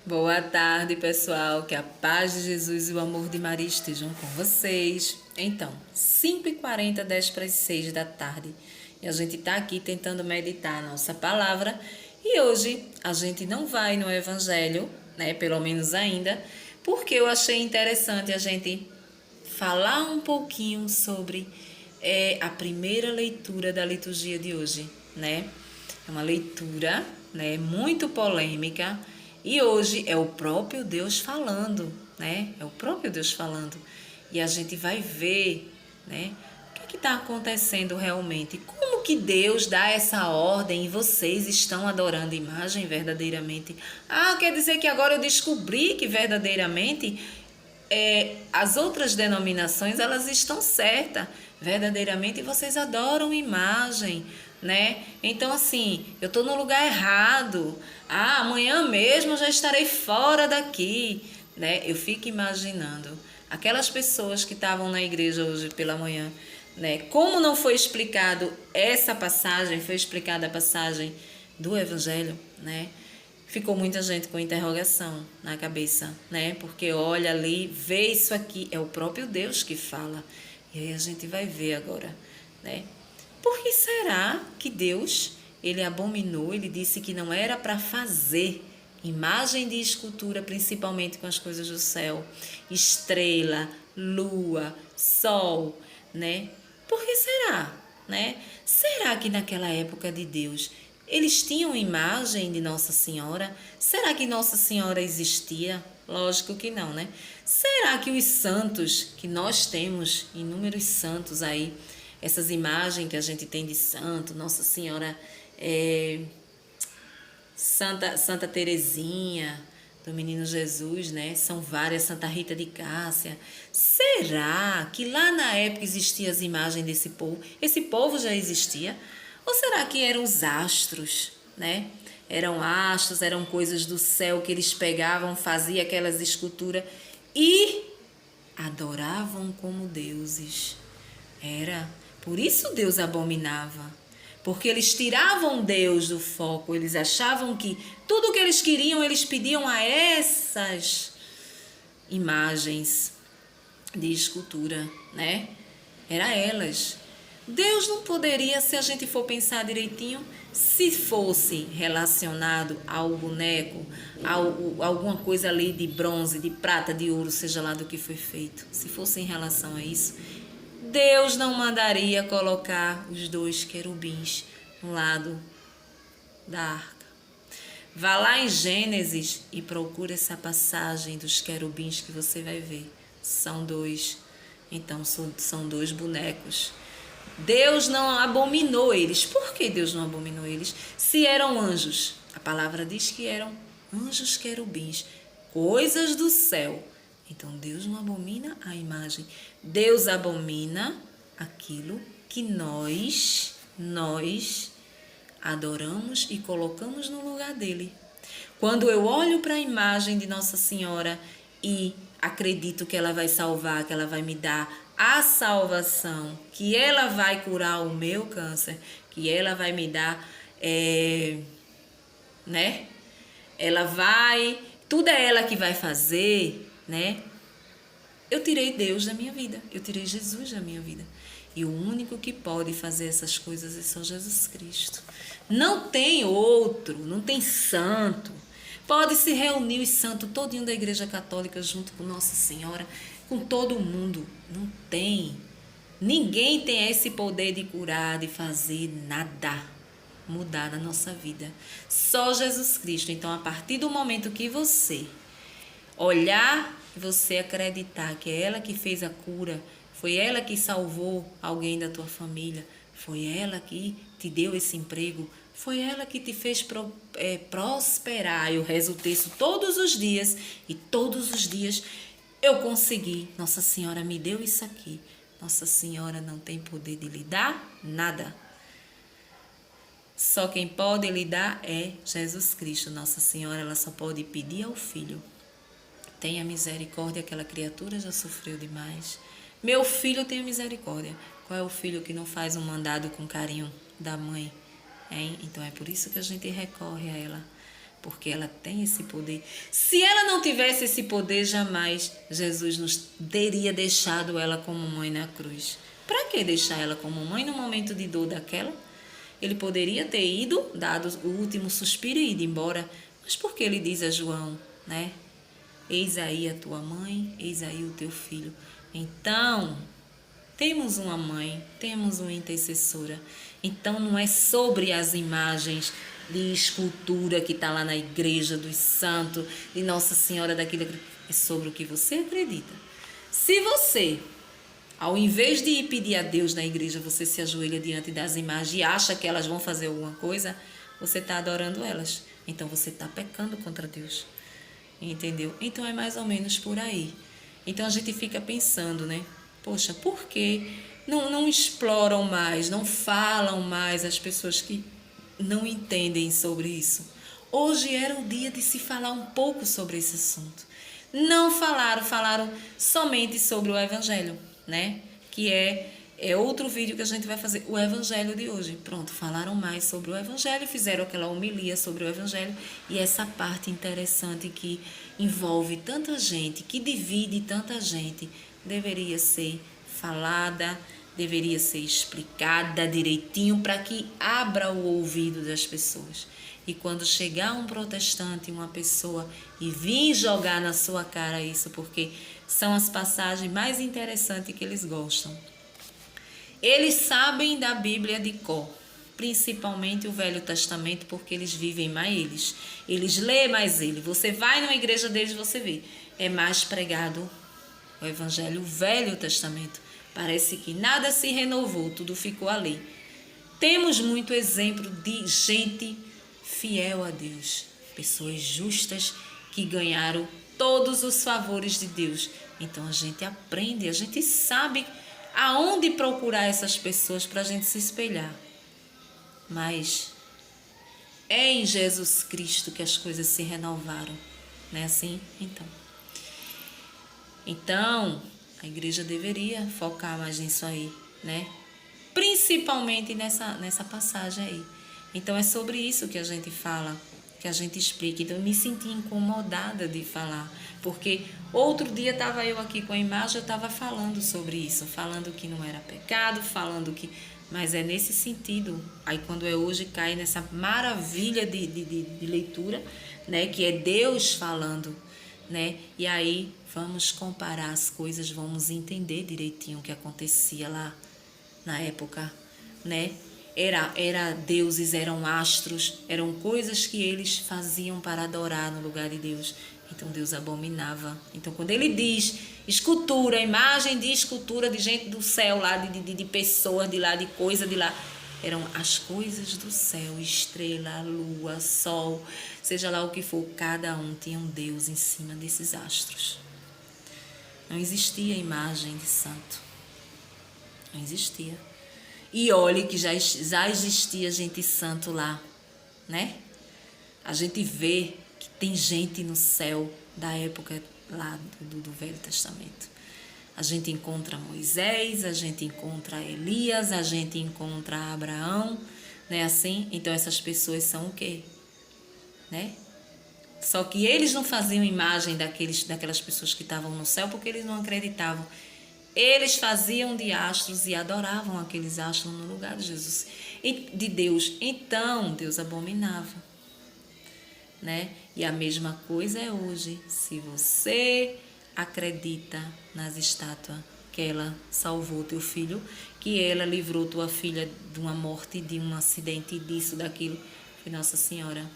Boa tarde, pessoal. Que a paz de Jesus e o amor de Maria estejam com vocês. Então, 5h40, 10 para as 6 da tarde. E a gente está aqui tentando meditar a nossa palavra. E hoje a gente não vai no Evangelho, né? Pelo menos ainda, porque eu achei interessante a gente falar um pouquinho sobre a primeira leitura da liturgia de hoje, né? É uma leitura, né, muito polêmica e hoje é o próprio Deus falando, né? É o próprio Deus falando e a gente vai ver, né? O que está acontecendo realmente? Como que Deus dá essa ordem e vocês estão adorando imagem verdadeiramente? Ah, quer dizer que agora eu descobri que verdadeiramente as outras denominações elas estão certas, verdadeiramente vocês adoram imagem, né? Então assim, eu estou no lugar errado. Ah, amanhã mesmo eu já estarei fora daqui, né? Eu fico imaginando aquelas pessoas que estavam na igreja hoje pela manhã, né? Como não foi explicado essa passagem, foi explicada a passagem do Evangelho, né? Ficou muita gente com interrogação na cabeça, né? Porque olha ali, vê isso aqui, é o próprio Deus que fala. E aí a gente vai ver agora, né? Por que será que Deus, ele abominou, ele disse que não era para fazer imagem de escultura, principalmente com as coisas do céu, estrela, lua, sol, né? Por que será, né? Será que naquela época de Deus eles tinham imagem de Nossa Senhora? Será que Nossa Senhora existia? Lógico que não, né? Será que os santos, que nós temos inúmeros santos aí, essas imagens que a gente tem de santo, Nossa Senhora, Santa Terezinha, do Menino Jesus, né? São várias, Santa Rita de Cássia. Será que lá na época existiam as imagens desse povo? Esse povo já existia? Ou será que eram os astros, né? Eram astros, eram coisas do céu que eles pegavam, faziam aquelas esculturas e adoravam como deuses. Era. Por isso Deus abominava. Porque eles tiravam Deus do foco, eles achavam que tudo que eles queriam, eles pediam a essas imagens de escultura, né? Era elas. Deus não poderia, se a gente for pensar direitinho, se fosse relacionado ao boneco, alguma coisa ali de bronze, de prata, de ouro, seja lá do que foi feito, se fosse em relação a isso, Deus não mandaria colocar os dois querubins no lado da arca. Vá lá em Gênesis e procure essa passagem dos querubins que você vai ver. São dois. Então, são dois bonecos. Deus não abominou eles. Por que Deus não abominou eles? Se eram anjos. A palavra diz que eram anjos querubins, coisas do céu. Então Deus não abomina a imagem. Deus abomina aquilo que nós adoramos e colocamos no lugar dele. Quando eu olho para a imagem de Nossa Senhora e acredito que ela vai salvar, que ela vai me dar a salvação, que ela vai curar o meu câncer, que ela vai me dar, né? Ela vai, tudo é ela que vai fazer, né? Eu tirei Deus da minha vida, eu tirei Jesus da minha vida. E o único que pode fazer essas coisas é só Jesus Cristo. Não tem outro, não tem santo. Pode se reunir os santos todinho da Igreja Católica junto com Nossa Senhora, com todo mundo. Não tem. Ninguém tem esse poder de curar, de fazer nada, mudar na nossa vida. Só Jesus Cristo. Então, a partir do momento que você olhar e você acreditar que é ela que fez a cura, foi ela que salvou alguém da tua família, foi ela que te deu esse emprego, foi ela que te fez prosperar. Eu rezo o texto todos os dias e todos os dias eu consegui. Nossa Senhora me deu isso aqui. Nossa Senhora não tem poder de lhe dar nada. Só quem pode lhe dar é Jesus Cristo. Nossa Senhora, ela só pode pedir ao Filho. Tenha misericórdia, aquela criatura já sofreu demais. Meu filho, tenha misericórdia. Qual é o filho que não faz um mandado com carinho da mãe? Hein? Então é por isso que a gente recorre a ela. porque ela tem esse poder. Se ela não tivesse esse poder, jamais Jesus nos teria deixado ela como mãe na cruz. Para que deixar ela como mãe no momento de dor daquela? Ele poderia ter ido, dado o último suspiro e ido embora, mas por que ele diz a João, né? Eis aí a tua mãe, eis aí o teu filho. Então, temos uma mãe, temos uma intercessora. Então, não é sobre as imagens de escultura que está lá na igreja dos santos, de Nossa Senhora daquilo. É sobre o que você acredita. Se você, ao invés de ir pedir a Deus na igreja, você se ajoelha diante das imagens e acha que elas vão fazer alguma coisa, você está adorando elas. Então, você está pecando contra Deus. Entendeu? Então, é mais ou menos por aí. Então, a gente fica pensando, né? Poxa, por que não exploram mais, não falam mais as pessoas que não entendem sobre isso? Hoje era o dia de se falar um pouco sobre esse assunto. Não falaram somente sobre o Evangelho, né? Que é outro vídeo que a gente vai fazer, o Evangelho de hoje. Pronto, falaram mais sobre o Evangelho, fizeram aquela homilia sobre o Evangelho e essa parte interessante que envolve tanta gente, que divide tanta gente, deveria ser falada, deveria ser explicada direitinho para que abra o ouvido das pessoas. E quando chegar um protestante, uma pessoa, e vir jogar na sua cara isso, porque são as passagens mais interessantes que eles gostam. Eles sabem da Bíblia de cor, principalmente o Velho Testamento, porque eles vivem mais eles. Eles lêem mais ele. Você vai numa igreja deles, você vê. É mais pregado o Evangelho, o Velho Testamento. Parece que nada se renovou, tudo ficou ali. Temos muito exemplo de gente fiel a Deus, pessoas justas que ganharam todos os favores de Deus. Então a gente aprende, a gente sabe aonde procurar essas pessoas para a gente se espelhar. Mas é em Jesus Cristo que as coisas se renovaram, não é assim? Então, a igreja deveria focar mais nisso aí, né? Principalmente nessa passagem aí. Então, é sobre isso que a gente fala, que a gente explica. Então, eu me senti incomodada de falar, porque outro dia estava eu aqui com a imagem, eu estava falando sobre isso, falando que não era pecado, falando que... Mas é nesse sentido. Aí, quando é hoje, cai nessa maravilha de leitura, né? Que é Deus falando, né? E aí, vamos comparar as coisas, vamos entender direitinho o que acontecia lá na época, né? Era deuses, eram astros, eram coisas que eles faziam para adorar no lugar de Deus. Então Deus abominava. Então quando ele diz escultura, imagem de escultura de gente do céu lá, de pessoas de lá, de coisa de lá, eram as coisas do céu, estrela, lua, sol, seja lá o que for, cada um tinha um Deus em cima desses astros. Não existia imagem de santo. Não existia. E olhe que já existia gente santo lá, né? A gente vê que tem gente no céu da época lá do Velho Testamento. A gente encontra Moisés, a gente encontra Elias, a gente encontra Abraão, né? Assim, então essas pessoas são o quê? Né? Só que eles não faziam imagem daquelas pessoas que estavam no céu porque eles não acreditavam. Eles faziam de astros e adoravam aqueles astros no lugar de Jesus, de Deus. Então, Deus abominava, né? E a mesma coisa é hoje. Se você acredita nas estátuas, que ela salvou teu filho, que ela livrou tua filha de uma morte, de um acidente, disso, daquilo, foi Nossa Senhora.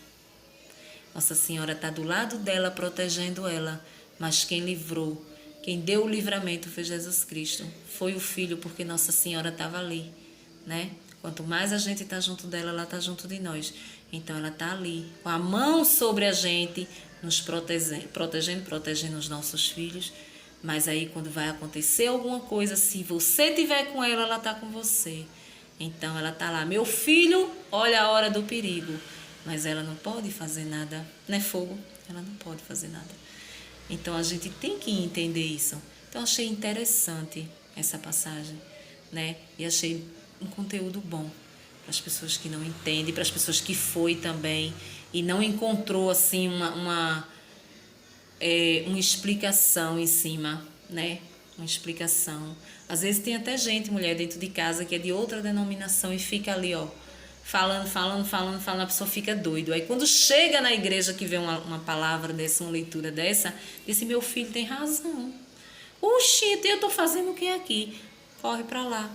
Nossa Senhora está do lado dela, protegendo ela, mas quem livrou, quem deu o livramento foi Jesus Cristo. Foi o Filho, porque Nossa Senhora estava ali, né? Quanto mais a gente está junto dela, ela está junto de nós. Então, ela está ali, com a mão sobre a gente, nos protegendo os nossos filhos. Mas aí, quando vai acontecer alguma coisa, se você estiver com ela, ela está com você. Então, ela está lá. Meu filho, olha a hora do perigo. Mas ela não pode fazer nada. Não é fogo? Ela não pode fazer nada. Então, a gente tem que entender isso. Então, achei interessante essa passagem, né? E achei um conteúdo bom para as pessoas que não entendem, para as pessoas que foi também e não encontrou assim uma explicação em cima, né? Uma explicação. Às vezes tem até gente, mulher, dentro de casa que é de outra denominação e fica ali, ó, falando, a pessoa fica doido. Aí quando chega na igreja que vê uma palavra dessa, uma leitura dessa, diz: meu filho tem razão. Oxi, eu tô fazendo o que aqui? Corre para lá.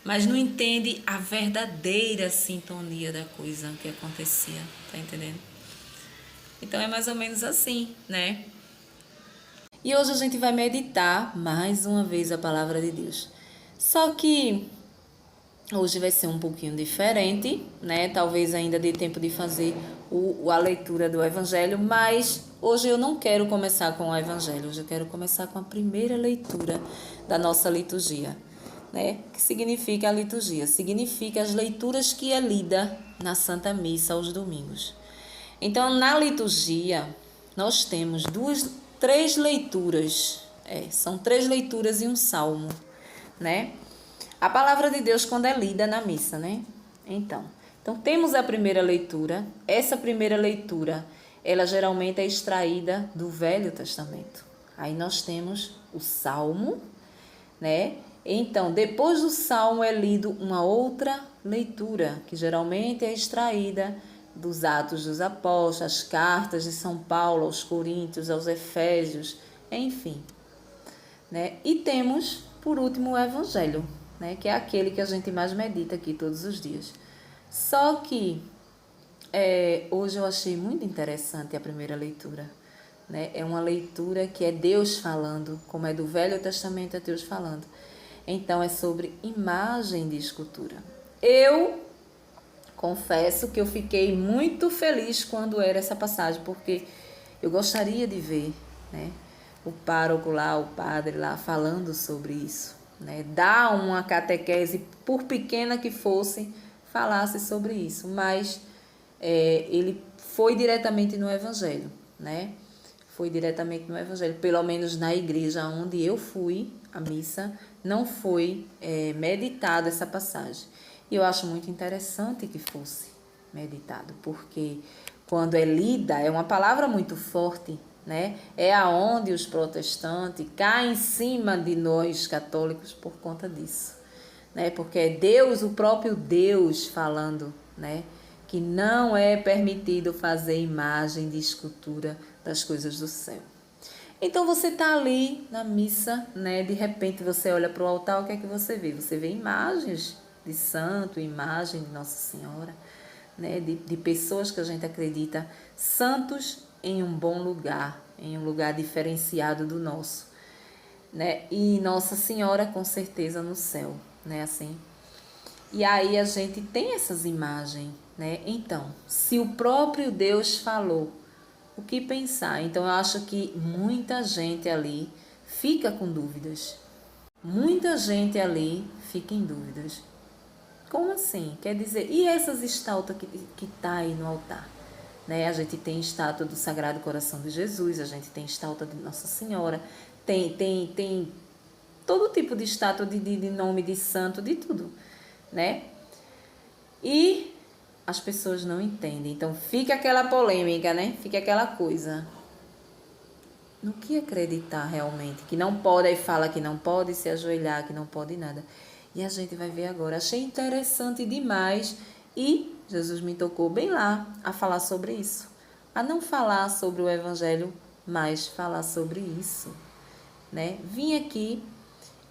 Mas não entende a verdadeira sintonia da coisa que acontecia, tá entendendo? Então é mais ou menos assim, né? E hoje a gente vai meditar mais uma vez a palavra de Deus. Só que hoje vai ser um pouquinho diferente, né? Talvez ainda dê tempo de fazer a leitura do Evangelho, mas hoje eu não quero começar com o Evangelho, hoje eu quero começar com a primeira leitura da nossa liturgia, né? O que significa a liturgia? Significa as leituras que é lida na Santa Missa aos domingos. Então, na liturgia, nós temos três leituras, são 3 leituras e um salmo, né? A palavra de Deus quando é lida na missa, né? Então temos a primeira leitura. Essa primeira leitura, ela geralmente é extraída do Velho Testamento. Aí nós temos o salmo, né? Então, depois do salmo é lido uma outra leitura, que geralmente é extraída dos Atos dos Apóstolos, as cartas de São Paulo aos Coríntios, aos Efésios, enfim, né? E temos, por último, o Evangelho, né? Que é aquele que a gente mais medita aqui todos os dias. Só que hoje eu achei muito interessante a primeira leitura, né? É uma leitura que é Deus falando, como é do Velho Testamento, é Deus falando. Então, é sobre imagem de escultura. Eu confesso que eu fiquei muito feliz quando era essa passagem, porque eu gostaria de ver, né, o pároco lá, o padre lá, falando sobre isso, né, dar uma catequese, por pequena que fosse, falasse sobre isso, mas ele foi diretamente no Evangelho, né, foi diretamente no Evangelho, pelo menos na igreja onde eu fui, a missa, não foi meditada essa passagem. E eu acho muito interessante que fosse meditado, porque quando é lida, é uma palavra muito forte, né? É aonde os protestantes caem em cima de nós católicos por conta disso, né? Porque é Deus, o próprio Deus falando, né? Que não é permitido fazer imagem de escultura das coisas do céu. Então você está ali na missa, né? De repente você olha para o altar, o que é que você vê? Você vê imagens de santo, imagem de Nossa Senhora, né? De pessoas que a gente acredita santos em um bom lugar, em um lugar diferenciado do nosso, né? E Nossa Senhora com certeza no céu, né? Assim. E aí a gente tem essas imagens, né? Então, se o próprio Deus falou, o que pensar? Então eu acho que muita gente ali fica com dúvidas. Muita gente ali fica em dúvidas. Como assim? Quer dizer, e essas estátuas que tá aí no altar? Né? A gente tem estátua do Sagrado Coração de Jesus, a gente tem estátua de Nossa Senhora, tem todo tipo de estátua de nome de santo, de tudo, né? E as pessoas não entendem. Então fica aquela polêmica, né? Fica aquela coisa. No que acreditar realmente? Que não pode, aí fala que não pode se ajoelhar, que não pode nada. E a gente vai ver agora. Achei interessante demais e Jesus me tocou bem lá a falar sobre isso. A não falar sobre o Evangelho, mas falar sobre isso, né? Vim aqui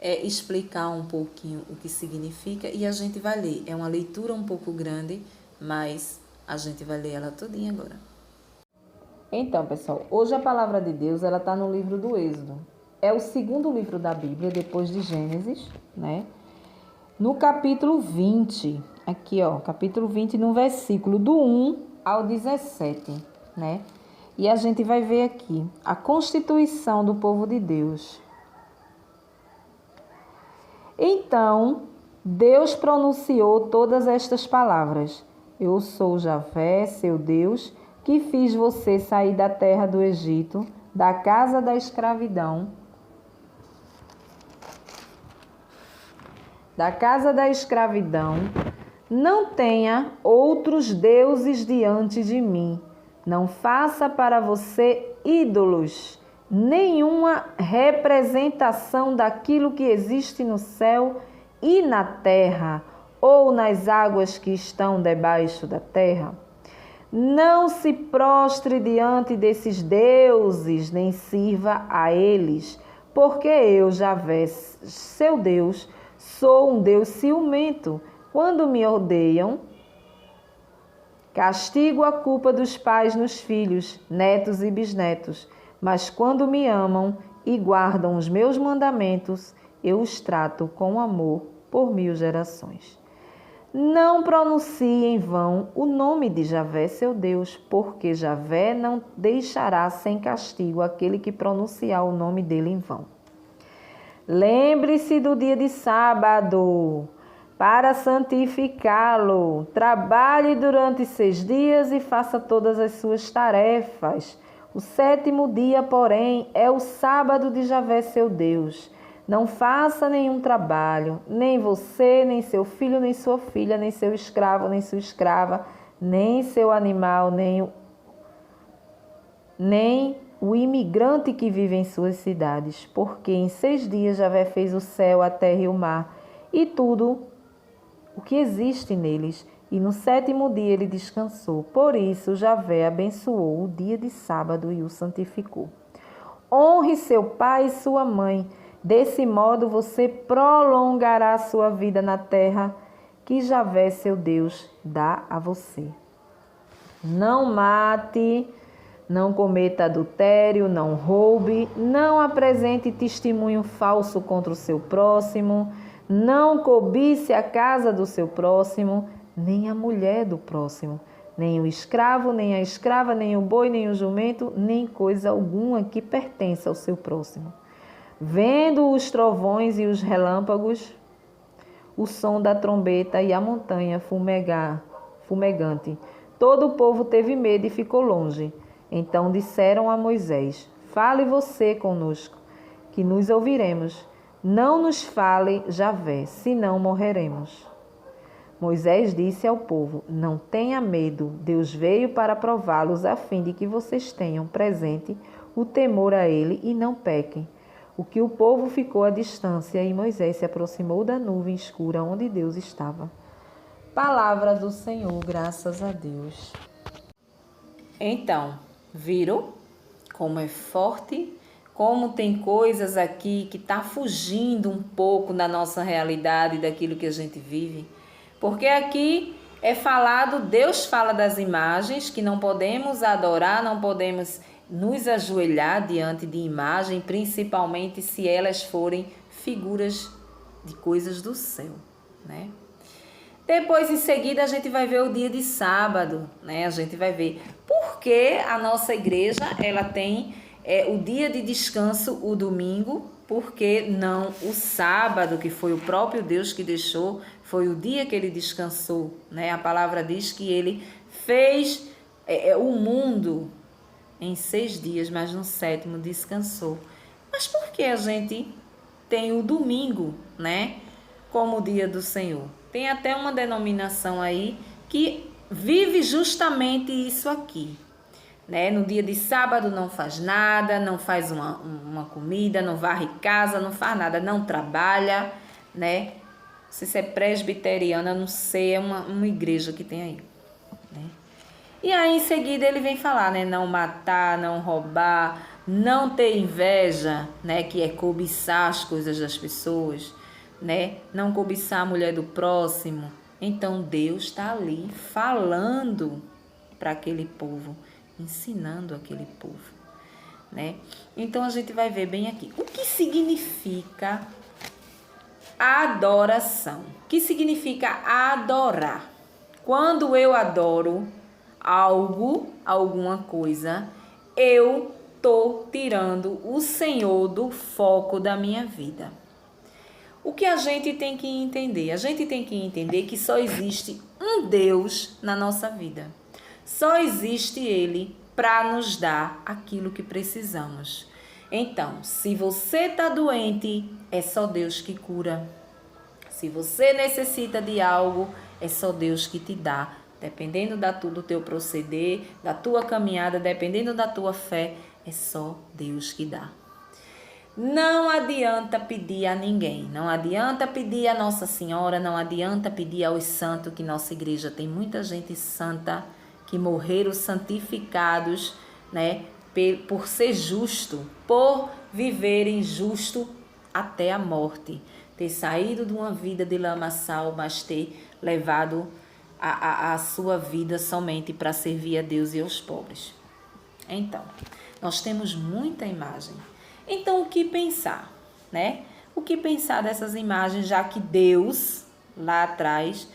explicar um pouquinho o que significa e a gente vai ler. É uma leitura um pouco grande, mas a gente vai ler ela todinha agora. Então, pessoal, hoje a palavra de Deus ela está no livro do Êxodo. É o 2º livro da Bíblia, depois de Gênesis, né? No capítulo 20, aqui ó, capítulo 20, no versículo do 1 ao 17, né? E a gente vai ver aqui a constituição do povo de Deus. Então, Deus pronunciou todas estas palavras. Eu sou Javé, seu Deus, que fiz você sair da terra do Egito, da casa da escravidão, Não tenha outros deuses diante de mim. Não faça para você ídolos, nenhuma representação daquilo que existe no céu e na terra, ou nas águas que estão debaixo da terra. Não se prostre diante desses deuses, nem sirva a eles, porque eu, Javé, seu Deus, sou um Deus ciumento. Quando me odeiam, castigo a culpa dos pais nos filhos, netos e bisnetos. Mas quando me amam e guardam os meus mandamentos, eu os trato com amor por 1000 gerações. Não pronuncie em vão o nome de Javé, seu Deus, porque Javé não deixará sem castigo aquele que pronunciar o nome dele em vão. Lembre-se do dia de sábado, para santificá-lo. Trabalhe durante 6 dias e faça todas as suas tarefas. O 7º dia, porém, é o sábado de Javé, seu Deus. Não faça nenhum trabalho, nem você, nem seu filho, nem sua filha, nem seu escravo, nem sua escrava, nem seu animal, nem o imigrante que vive em suas cidades. Porque em 6 dias Javé fez o céu, a terra e o mar, e tudo o que existe neles, e no 7º dia ele descansou. Por isso Javé abençoou o dia de sábado e o santificou. Honre seu pai e sua mãe. Desse modo você prolongará sua vida na terra que Javé, seu Deus, dá a você. Não mate, não cometa adultério, não roube, não apresente testemunho falso contra o seu próximo, não cobice a casa do seu próximo, nem a mulher do próximo, nem o escravo, nem a escrava, nem o boi, nem o jumento, nem coisa alguma que pertença ao seu próximo. Vendo os trovões e os relâmpagos, o som da trombeta e a montanha fumegante, todo o povo teve medo e ficou longe. Então disseram a Moisés: Fale você conosco, que nos ouviremos. Não nos fale, Javé, senão morreremos. Moisés disse ao povo: Não tenha medo, Deus veio para prová-los, a fim de que vocês tenham presente o temor a ele e não pequem. O que o povo ficou à distância e Moisés se aproximou da nuvem escura onde Deus estava. Palavra do Senhor, graças a Deus. Então, viram como é forte? Como tem coisas aqui que está fugindo um pouco da nossa realidade, daquilo que a gente vive? Porque aqui é falado, Deus fala das imagens, que não podemos adorar, não podemos nos ajoelhar diante de imagem, principalmente se elas forem figuras de coisas do céu, né? Depois, em seguida, a gente vai ver o dia de sábado, né? A gente vai ver por que a nossa igreja, ela tem o dia de descanso, o domingo, porque não o sábado, que foi o próprio Deus que deixou, foi o dia que ele descansou, né? A palavra diz que ele fez o mundo em 6 dias, mas no 7º descansou. Mas por que a gente tem o domingo, né, como o dia do Senhor? Tem até uma denominação aí que vive justamente isso aqui, né? No dia de sábado não faz nada, não faz uma comida, não varre casa, não faz nada, não trabalha, né? Não sei se é presbiteriana, não sei, é uma igreja que tem aí, né? E aí em seguida ele vem falar, né? Não matar, não roubar, não ter inveja, né? Que é cobiçar as coisas das pessoas, né? Não cobiçar a mulher do próximo. Então Deus está ali falando para aquele povo, ensinando aquele povo, né? Então a gente vai ver bem aqui. O que significa adoração? O que significa adorar? Quando eu adoro algo, alguma coisa, eu tô tirando o Senhor do foco da minha vida. O que a gente tem que entender? A gente tem que entender que só existe um Deus na nossa vida. Só existe Ele para nos dar aquilo que precisamos. Então, se você está doente, é só Deus que cura. Se você necessita de algo, é só Deus que te dá. Dependendo do teu proceder, da tua caminhada, dependendo da tua fé, é só Deus que dá. Não adianta pedir a ninguém, não adianta pedir a Nossa Senhora, não adianta pedir aos santos, que nossa igreja tem muita gente santa, que morreram santificados, né, por ser justo, por viverem justo até a morte, ter saído de uma vida de lamaçal, mas ter levado a sua vida somente para servir a Deus e aos pobres. Então, nós temos muita imagem. Então, o que pensar, né? O que pensar dessas imagens, já que Deus, lá atrás,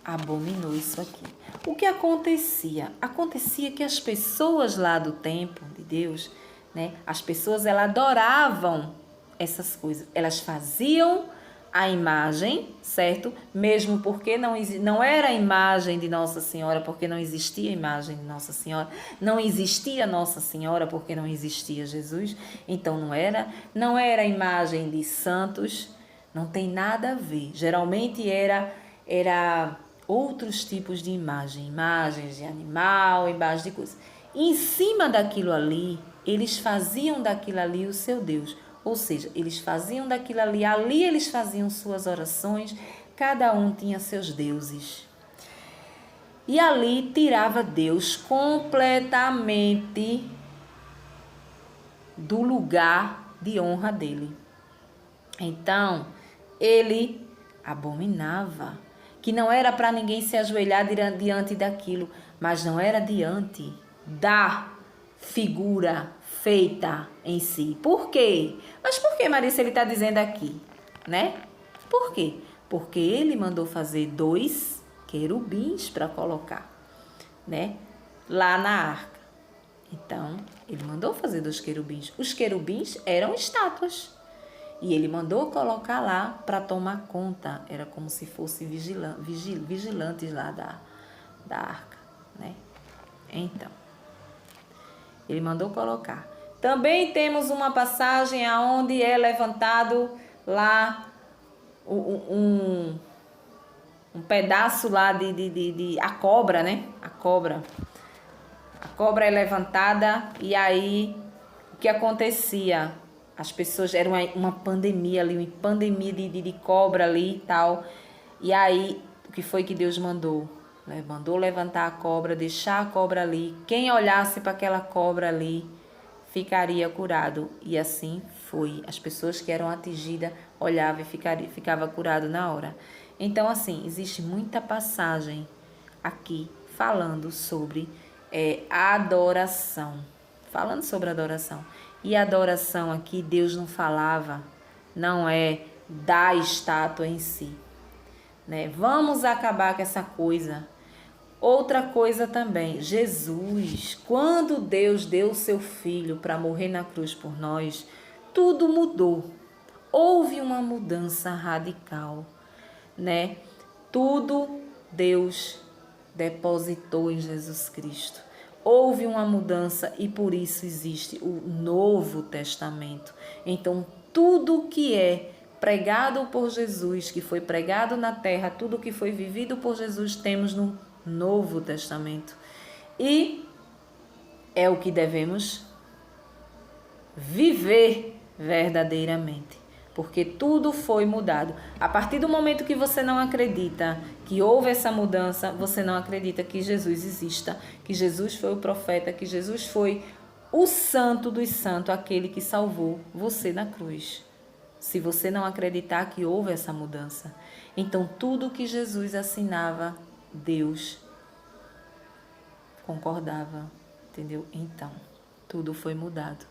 abominou isso aqui? O que acontecia? Acontecia que as pessoas lá do templo de Deus, né? As pessoas, elas adoravam essas coisas. Elas faziam a imagem, certo? Mesmo porque não era a imagem de Nossa Senhora, porque não existia a imagem de Nossa Senhora. Não existia Nossa Senhora, porque não existia Jesus. Então não era a imagem de santos. Não tem nada a ver. Geralmente era outros tipos de imagem. Imagens de animal, imagens de coisa. E em cima daquilo ali, eles faziam daquilo ali o seu Deus. Ou seja, eles faziam daquilo ali eles faziam suas orações, cada um tinha seus deuses. E ali tirava Deus completamente do lugar de honra dele. Então, ele abominava, que não era para ninguém se ajoelhar diante daquilo, mas não era diante da figura feita em si. Por quê? Mas por que, Marissa, ele está dizendo aqui, né? Por quê? Porque ele mandou fazer 2 querubins para colocar, né? Lá na arca. Então, ele mandou fazer 2 querubins. Os querubins eram estátuas. E ele mandou colocar lá para tomar conta. Era como se fosse vigilantes lá da arca, né? Então, ele mandou colocar. Também temos uma passagem onde é levantado lá um pedaço lá de a cobra, né? A cobra é levantada e aí o que acontecia? As pessoas, era uma pandemia ali, uma pandemia de cobra ali e tal. E aí, o que foi que Deus mandou? Mandou levantar a cobra, deixar a cobra ali. Quem olhasse para aquela cobra ali ficaria curado. E assim foi. As pessoas que eram atingidas olhavam e ficava curado na hora. Então, assim, existe muita passagem aqui falando sobre adoração. Falando sobre adoração. E a adoração aqui, Deus não falava, não é da estátua em si, né? Vamos acabar com essa coisa. Outra coisa também, Jesus, quando Deus deu o seu filho para morrer na cruz por nós, tudo mudou. Houve uma mudança radical, né? Tudo Deus depositou em Jesus Cristo. Houve uma mudança e por isso existe o Novo Testamento. Então, tudo que é pregado por Jesus, que foi pregado na terra, tudo que foi vivido por Jesus, temos no Novo Testamento. E é o que devemos viver verdadeiramente. Porque tudo foi mudado. A partir do momento que você não acredita que houve essa mudança, você não acredita que Jesus exista, que Jesus foi o profeta, que Jesus foi o santo dos santos, aquele que salvou você na cruz. Se você não acreditar que houve essa mudança, então tudo que Jesus assinava, Deus concordava, entendeu? Então, tudo foi mudado.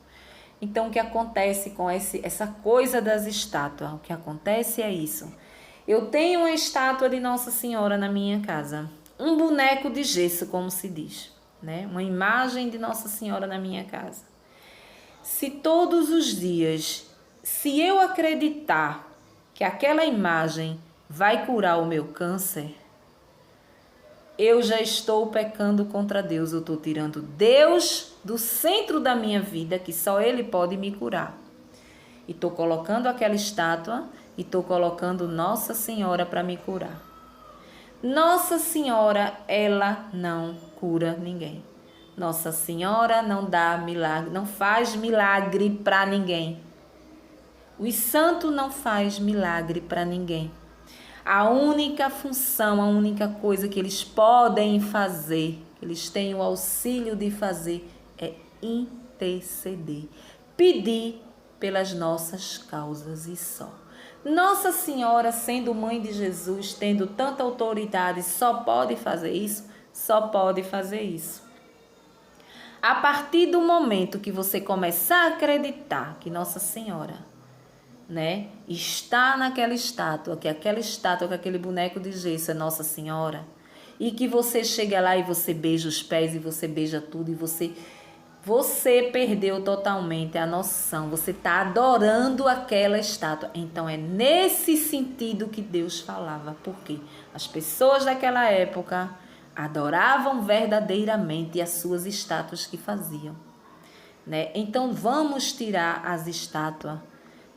Então, o que acontece com essa coisa das estátuas? O que acontece é isso. Eu tenho uma estátua de Nossa Senhora na minha casa. Um boneco de gesso, como se diz, né? Uma imagem de Nossa Senhora na minha casa. Se todos os dias, se eu acreditar que aquela imagem vai curar o meu câncer, eu já estou pecando contra Deus. Eu estou tirando Deus do centro da minha vida, que só Ele pode me curar. E estou colocando aquela estátua e estou colocando Nossa Senhora para me curar. Nossa Senhora, ela não cura ninguém. Nossa Senhora não dá milagre, não faz milagre para ninguém. Os santos não faz milagre para ninguém. A única função, a única coisa que eles podem fazer, que eles têm o auxílio de fazer, é interceder, pedir pelas nossas causas e só. Nossa Senhora, sendo mãe de Jesus, tendo tanta autoridade, só pode fazer isso? Só pode fazer isso. A partir do momento que você começar a acreditar que Nossa Senhora, né, está naquela estátua, que aquela estátua, que aquele boneco de gesso é Nossa Senhora, e que você chega lá e você beija os pés e você beija tudo e você perdeu totalmente a noção, você está adorando aquela estátua. Então é nesse sentido que Deus falava, porque as pessoas daquela época adoravam verdadeiramente as suas estátuas que faziam, né? Então vamos tirar as estátuas,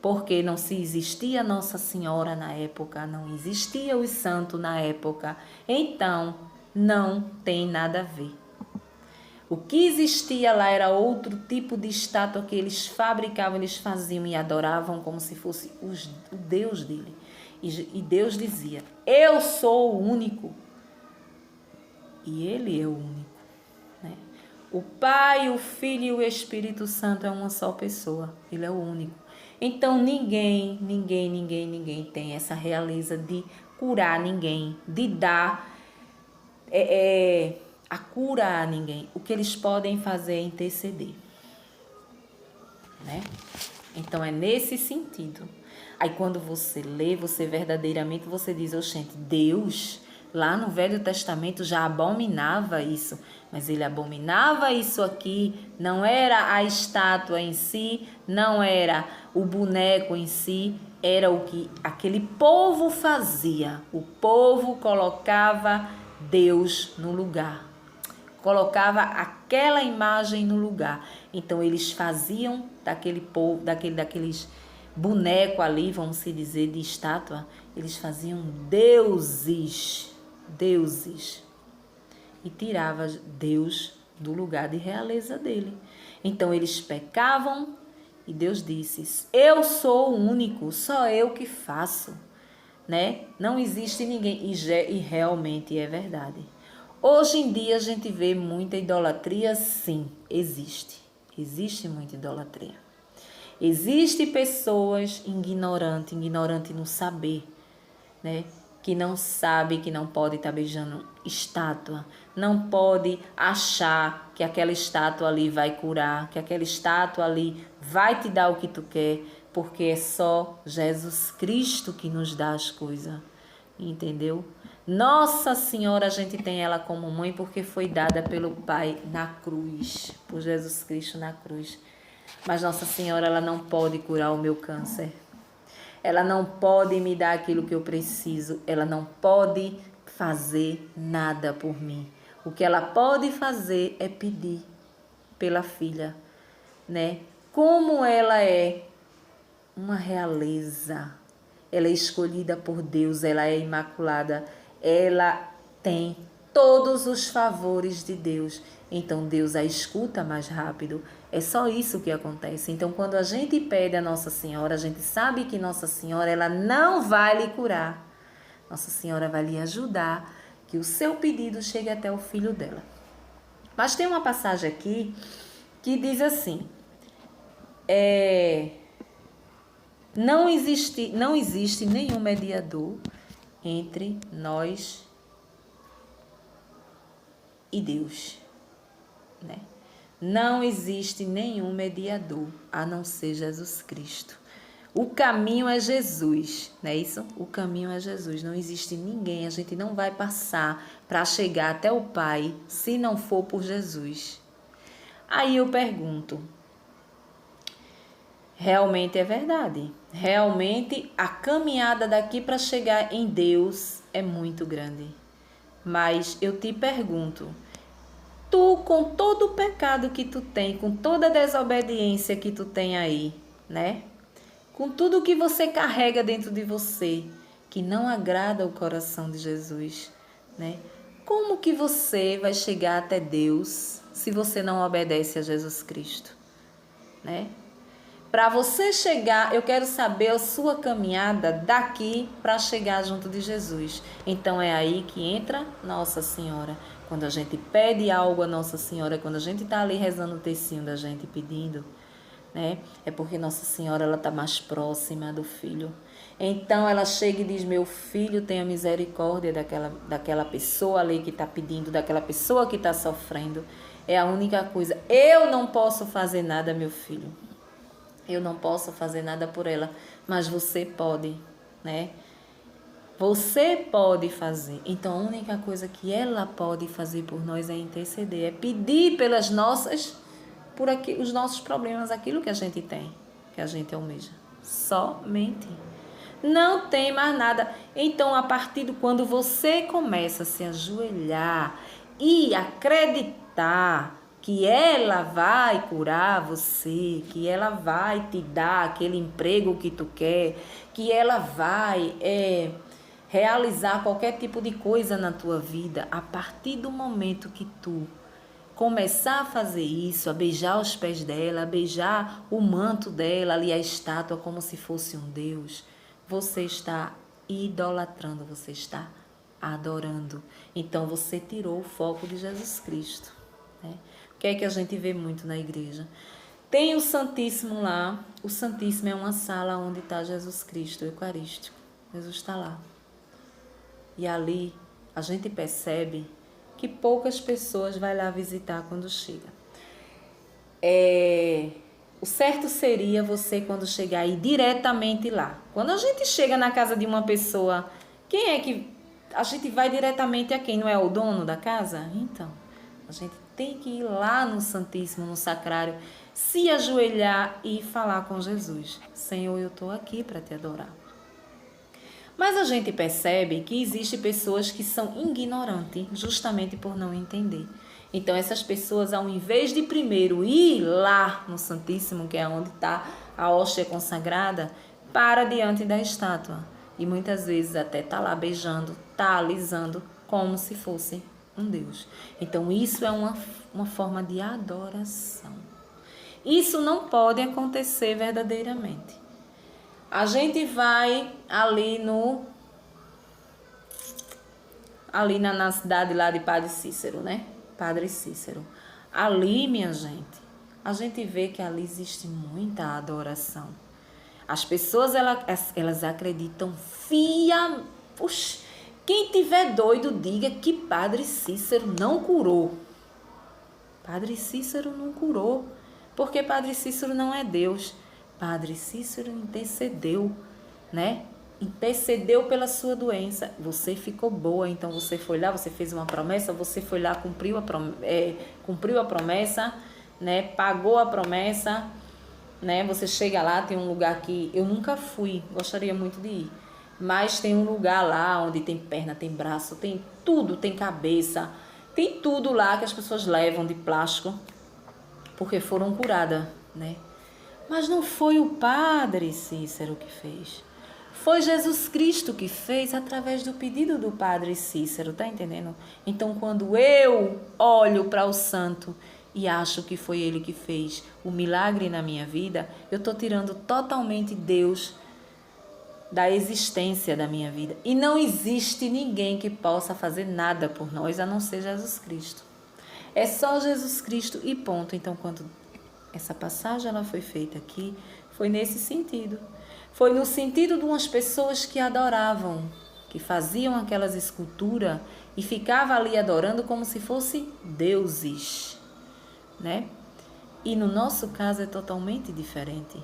porque não se existia Nossa Senhora na época, não existia os santos na época, então não tem nada a ver. O que existia lá era outro tipo de estátua que eles fabricavam, eles faziam e adoravam como se fosse o Deus dele. E Deus dizia, eu sou o único. E ele é o único, né? O Pai, o Filho e o Espírito Santo é uma só pessoa, ele é o único. Então ninguém tem essa realeza de curar ninguém, de dar a cura a ninguém. O que eles podem fazer é interceder, né? Então é nesse sentido. Aí quando você lê, você verdadeiramente você diz, oxente, Deus lá no Velho Testamento já abominava isso, mas ele abominava isso aqui, não era a estátua em si, não era o boneco em si, era o que aquele povo fazia. O povo colocava Deus no lugar, colocava aquela imagem no lugar. Então eles faziam daquele povo, daqueles bonecos ali, vamos se dizer, de estátua, eles faziam deuses e tirava Deus do lugar de realeza dele. Então eles pecavam e Deus disse, eu sou o único, só eu que faço, né? Não existe ninguém, e realmente é verdade. Hoje em dia a gente vê muita idolatria, sim, existe muita idolatria. Existem pessoas ignorantes no saber, né? Que não sabe que não pode estar beijando estátua, não pode achar que aquela estátua ali vai curar, que aquela estátua ali vai te dar o que tu quer, porque é só Jesus Cristo que nos dá as coisas, entendeu? Nossa Senhora, a gente tem ela como mãe porque foi dada pelo Pai na cruz, por Jesus Cristo na cruz. Mas Nossa Senhora, ela não pode curar o meu câncer. Ela não pode me dar aquilo que eu preciso. Ela não pode fazer nada por mim. O que ela pode fazer é pedir pela filha, né? Como ela é uma realeza, ela é escolhida por Deus, ela é imaculada, ela tem todos os favores de Deus. Então Deus a escuta mais rápido. É só isso que acontece. Então quando a gente pede a Nossa Senhora, a gente sabe que Nossa Senhora ela não vai lhe curar. Nossa Senhora vai lhe ajudar que o seu pedido chegue até o filho dela. Mas tem uma passagem aqui que diz assim, não existe nenhum mediador entre nós e Deus, né? Não existe nenhum mediador a não ser Jesus Cristo. O caminho é Jesus, não é isso? O caminho é Jesus. Não existe ninguém, a gente não vai passar para chegar até o Pai se não for por Jesus. Aí eu pergunto, realmente é verdade? Realmente a caminhada daqui para chegar em Deus é muito grande. Mas eu te pergunto, tu com todo o pecado que tu tem, com toda a desobediência que tu tem aí, né? Com tudo que você carrega dentro de você, que não agrada o coração de Jesus, né? Como que você vai chegar até Deus se você não obedece a Jesus Cristo, né? Para você chegar, eu quero saber a sua caminhada daqui para chegar junto de Jesus. Então é aí que entra Nossa Senhora. Quando a gente pede algo a Nossa Senhora, quando a gente está ali rezando o tercinho da gente pedindo, né? É porque Nossa Senhora ela está mais próxima do filho. Então ela chega e diz: meu filho, tenha misericórdia daquela pessoa ali que está pedindo, daquela pessoa que está sofrendo. É a única coisa. Eu não posso fazer nada, meu filho. Eu não posso fazer nada por ela, mas você pode, né? Você pode fazer. Então, a única coisa que ela pode fazer por nós é interceder, é pedir pelas nossas, os nossos problemas, aquilo que a gente tem, que a gente almeja. Somente. Não tem mais nada. Então, a partir de quando você começa a se ajoelhar e acreditar que ela vai curar você, que ela vai te dar aquele emprego que tu quer, que ela vai realizar qualquer tipo de coisa na tua vida, a partir do momento que tu começar a fazer isso, a beijar os pés dela, a beijar o manto dela, ali a estátua como se fosse um Deus, você está idolatrando, você está adorando. Então você tirou o foco de Jesus Cristo, né? O que é que a gente vê muito na igreja? Tem o Santíssimo lá. O Santíssimo é uma sala onde está Jesus Cristo, o Eucarístico. Jesus está lá. E ali a gente percebe que poucas pessoas vai lá visitar quando chega. O certo seria você, quando chegar, ir diretamente lá. Quando a gente chega na casa de uma pessoa, quem é que... A gente vai diretamente a quem? Não é o dono da casa? Então, a gente tem que ir lá no Santíssimo, no Sacrário, se ajoelhar e falar com Jesus. Senhor, eu estou aqui para te adorar. Mas a gente percebe que existem pessoas que são ignorantes, justamente por não entender. Então, essas pessoas, ao invés de primeiro ir lá no Santíssimo, que é onde está a hóstia consagrada, para diante da estátua. E muitas vezes até está lá beijando, está alisando, como se fosse um Deus. Então, isso é uma forma de adoração. Isso não pode acontecer verdadeiramente. A gente vai ali na cidade lá de Padre Cícero, né? Padre Cícero. Ali, minha gente, a gente vê que ali existe muita adoração. As pessoas, elas acreditam Puxa, quem tiver doido, diga que Padre Cícero não curou. Padre Cícero não curou, porque Padre Cícero não é Deus. Padre Cícero intercedeu, né? Intercedeu pela sua doença. Você ficou boa, então você foi lá, você fez uma promessa, você foi lá, cumpriu a promessa, né? Pagou a promessa, né? Você chega lá, tem um lugar que eu nunca fui, gostaria muito de ir. Mas tem um lugar lá onde tem perna, tem braço, tem tudo, tem cabeça, tem tudo lá que as pessoas levam de plástico, porque foram curadas, né? Mas não foi o Padre Cícero que fez. Foi Jesus Cristo que fez através do pedido do Padre Cícero, tá entendendo? Então, quando eu olho para o santo e acho que foi ele que fez o milagre na minha vida, eu estou tirando totalmente Deus da existência da minha vida. E não existe ninguém que possa fazer nada por nós a não ser Jesus Cristo. É só Jesus Cristo e ponto. Então, quando essa passagem ela foi feita aqui, foi nesse sentido. Foi no sentido de umas pessoas que adoravam, que faziam aquelas esculturas e ficavam ali adorando como se fossem deuses, né? E no nosso caso é totalmente diferente.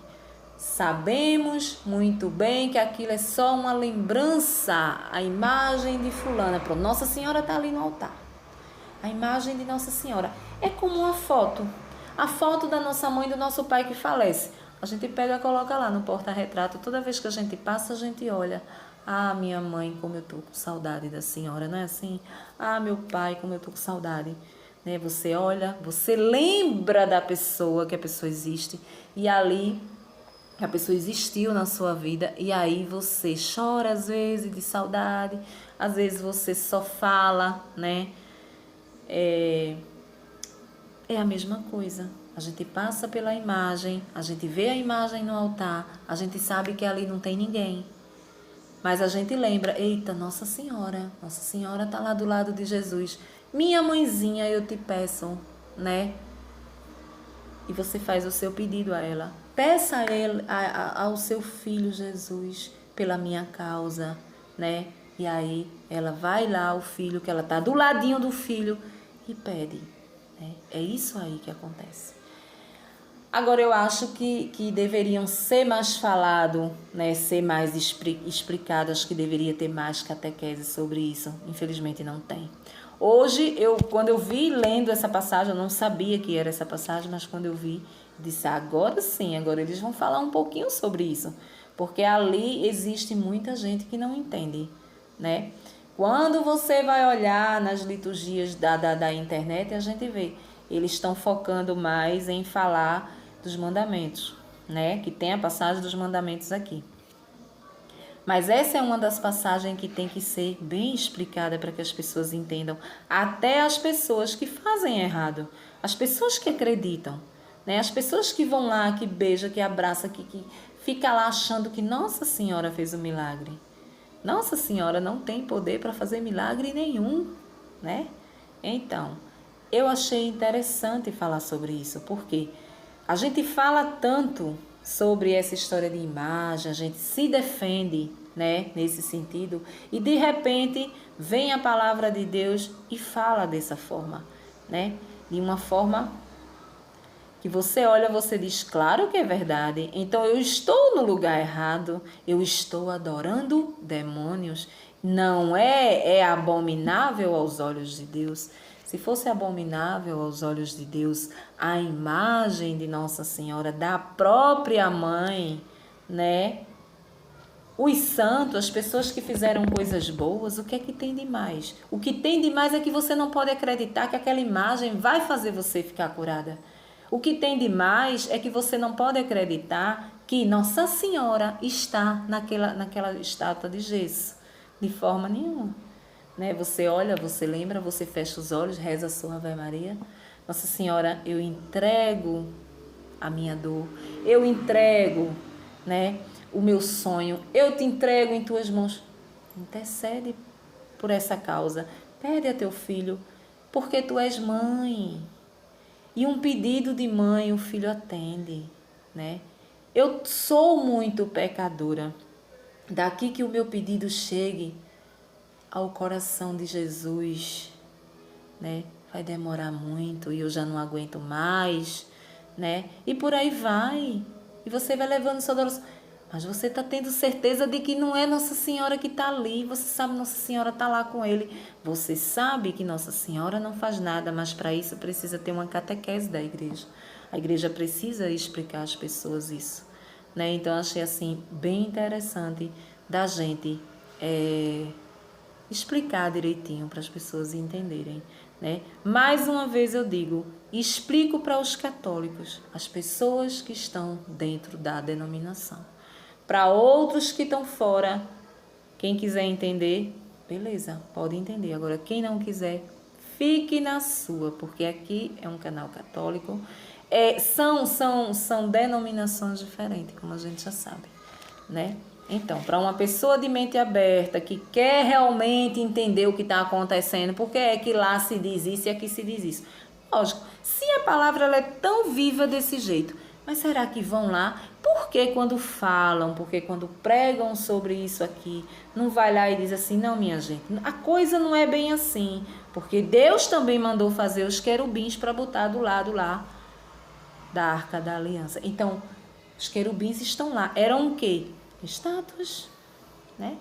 Sabemos muito bem que aquilo é só uma lembrança, a imagem de fulana. Pronto, Nossa Senhora está ali no altar. A imagem de Nossa Senhora é como uma foto. A foto da nossa mãe e do nosso pai que falece. A gente pega e coloca lá no porta-retrato. Toda vez que a gente passa, a gente olha. Ah, minha mãe, como eu estou com saudade da senhora, não é assim? Ah, meu pai, como eu estou com saudade. Né? Você olha, você lembra da pessoa, que a pessoa existe. E ali A pessoa existiu na sua vida e aí você chora às vezes de saudade, às vezes você só fala, né? É a mesma coisa. A gente passa pela imagem, a gente vê a imagem no altar, a gente sabe que ali não tem ninguém. Mas a gente lembra, eita, Nossa Senhora está lá do lado de Jesus. Minha mãezinha, eu te peço, né? E você faz o seu pedido a ela. Peça a ele, ao seu filho Jesus pela minha causa, né? E aí ela vai lá, o filho, que ela está do ladinho do filho, e pede. Né? É isso aí que acontece. Agora eu acho que deveriam ser mais falado, né? Ser mais explicado. Acho que deveria ter mais catequese sobre isso. Infelizmente não tem. Hoje, quando eu vi lendo essa passagem, eu não sabia que era essa passagem, mas quando eu vi, disse, agora sim, agora eles vão falar um pouquinho sobre isso. Porque ali existe muita gente que não entende, né? Quando você vai olhar nas liturgias da internet, a gente vê, eles estão focando mais em falar dos mandamentos, né? Que tem a passagem dos mandamentos aqui. Mas essa é uma das passagens que tem que ser bem explicada para que as pessoas entendam. Até as pessoas que fazem errado. As pessoas que acreditam. Né? As pessoas que vão lá, que beija, que abraça, que fica lá achando que Nossa Senhora fez o milagre. Nossa Senhora não tem poder para fazer milagre nenhum. Né? Então, eu achei interessante falar sobre isso. Porque a gente fala tanto sobre essa história de imagem, a gente se defende, né, nesse sentido, e de repente vem a palavra de Deus e fala dessa forma, né, de uma forma que você olha, você diz, claro que é verdade, então eu estou no lugar errado, eu estou adorando demônios, não é abominável aos olhos de Deus. Se fosse abominável aos olhos de Deus a imagem de Nossa Senhora, da própria mãe, né? Os santos, as pessoas que fizeram coisas boas, o que é que tem de mais? O que tem de mais é que você não pode acreditar que aquela imagem vai fazer você ficar curada. O que tem de mais é que você não pode acreditar que Nossa Senhora está naquela estátua de gesso, de forma nenhuma. Né? Você olha, você lembra, você fecha os olhos, reza a sua Ave Maria. Nossa Senhora, eu entrego a minha dor, eu entrego, né, o meu sonho, eu te entrego em tuas mãos. Intercede por essa causa, pede a teu filho, porque tu és mãe. E um pedido de mãe o filho atende, né? Eu sou muito pecadora. Daqui que o meu pedido chegue ao coração de Jesus, né? Vai demorar muito e eu já não aguento mais, né? E por aí vai. E você vai levando sua dor. Mas você está tendo certeza de que não é Nossa Senhora que está ali. Você sabe que Nossa Senhora está lá com ele. Você sabe que Nossa Senhora não faz nada, mas para isso precisa ter uma catequese da igreja. A igreja precisa explicar às pessoas isso, né? Então, eu achei assim bem interessante da gente explicar direitinho para as pessoas entenderem, né? Mais uma vez eu digo, explico para os católicos, as pessoas que estão dentro da denominação. Para outros que estão fora, quem quiser entender, beleza, pode entender. Agora, quem não quiser, fique na sua, porque aqui é um canal católico. São denominações diferentes, como a gente já sabe, né? Então, para uma pessoa de mente aberta, que quer realmente entender o que está acontecendo, porque é que lá se diz isso e aqui se diz isso. Lógico, se a palavra ela é tão viva desse jeito, mas será que vão lá? Por que quando falam, porque quando pregam sobre isso aqui, não vai lá e diz assim, não, minha gente, a coisa não é bem assim, porque Deus também mandou fazer os querubins para botar do lado lá da Arca da Aliança. Então, os querubins estão lá. Eram o quê? Estátuas, né?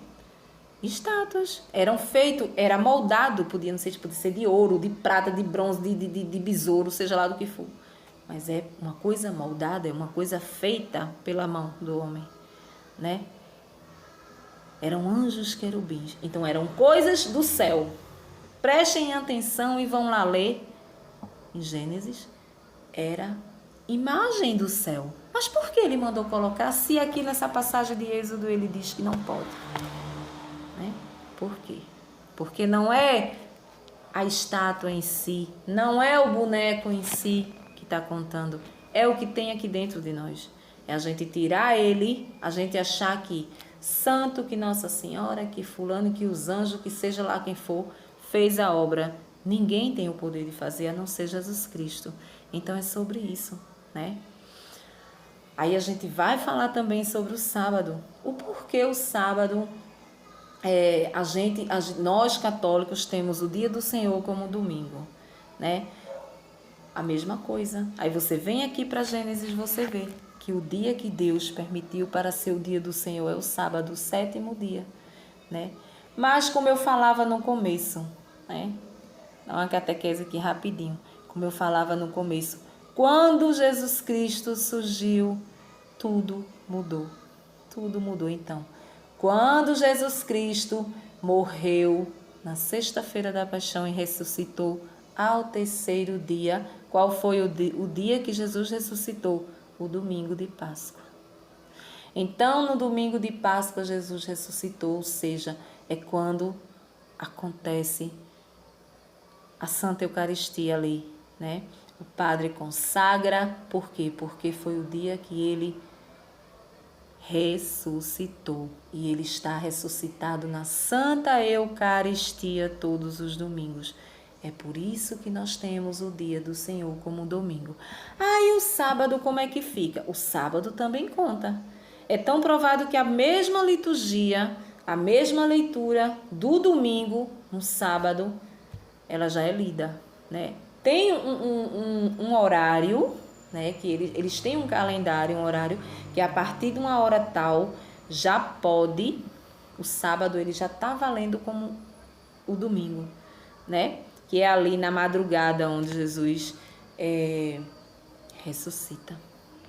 Estátuas. Eram feitos, era moldado, podia ser de ouro, de prata, de bronze, de besouro, seja lá do que for. Mas é uma coisa moldada, é uma coisa feita pela mão do homem, né? Eram anjos querubins. Então, eram coisas do céu. Prestem atenção e vão lá ler. Em Gênesis, era imagem do céu. Mas por que ele mandou colocar se aqui nessa passagem de Êxodo ele diz que não pode? Né? Por quê? Porque não é a estátua em si, não é o boneco em si que está contando, é o que tem aqui dentro de nós. É a gente tirar ele, a gente achar que santo, que Nossa Senhora, que fulano, que os anjos, que seja lá quem for, fez a obra. Ninguém tem o poder de fazer a não ser Jesus Cristo. Então é sobre isso, né? Aí a gente vai falar também sobre o sábado. O porquê o sábado, nós católicos temos o dia do Senhor como domingo, né? A mesma coisa. Aí você vem aqui para Gênesis, você vê que o dia que Deus permitiu para ser o dia do Senhor é o sábado, o 7º dia, né? Mas como eu falava no começo, né? Dá uma catequese aqui rapidinho. Como eu falava no começo, quando Jesus Cristo surgiu, tudo mudou. Tudo mudou então. Quando Jesus Cristo morreu na sexta-feira da paixão e ressuscitou ao 3º dia, qual foi o dia que Jesus ressuscitou? O domingo de Páscoa. Então, no domingo de Páscoa, Jesus ressuscitou, ou seja, é quando acontece a Santa Eucaristia ali, né? O padre consagra, por quê? Porque foi o dia que ele ressuscitou. E ele está ressuscitado na Santa Eucaristia todos os domingos. É por isso que nós temos o dia do Senhor como domingo. E o sábado como é que fica? O sábado também conta. É tão provado que a mesma liturgia, a mesma leitura do domingo, no sábado, ela já é lida, né? Tem um horário, né? Que eles têm um calendário, um horário que a partir de uma hora tal já pode, o sábado ele já está valendo como o domingo, né? Que é ali na madrugada onde Jesus ressuscita,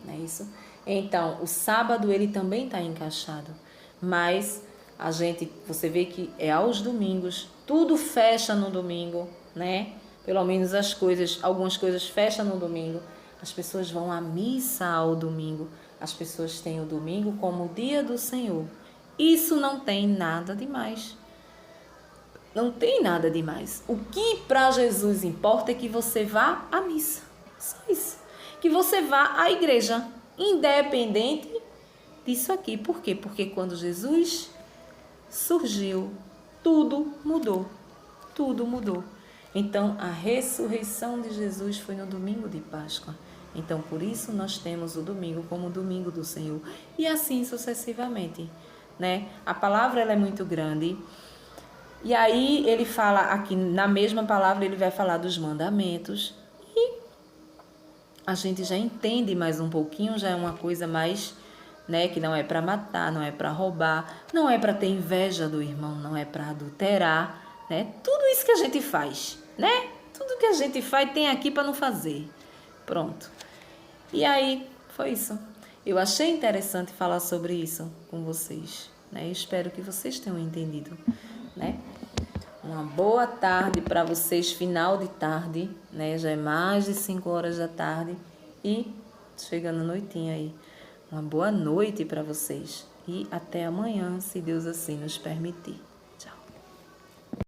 não é isso? Então, o sábado ele também está encaixado, mas você vê que é aos domingos, tudo fecha no domingo, né? Pelo menos algumas coisas fecham no domingo. As pessoas vão à missa ao domingo, as pessoas têm o domingo como o dia do Senhor. Isso não tem nada demais. Não tem nada demais. O que para Jesus importa é que você vá à missa. Só isso. Que você vá à igreja, independente disso aqui. Por quê? Porque quando Jesus surgiu, tudo mudou. Tudo mudou. Então, a ressurreição de Jesus foi no domingo de Páscoa. Então, por isso nós temos o domingo como o domingo do Senhor. E assim sucessivamente, né? A palavra ela é muito grande. E aí ele fala aqui, na mesma palavra, ele vai falar dos mandamentos. E a gente já entende mais um pouquinho, já é uma coisa mais, né? Que não é para matar, não é para roubar, não é para ter inveja do irmão, não é para adulterar, né? Tudo isso que a gente faz, né? Tudo que a gente faz tem aqui para não fazer. Pronto. E aí, foi isso. Eu achei interessante falar sobre isso com vocês, né? Espero que vocês tenham entendido, né? Uma boa tarde para vocês, final de tarde, né? Já é mais de 5 horas da tarde e chegando a noitinha aí. Uma boa noite para vocês e até amanhã, se Deus assim nos permitir.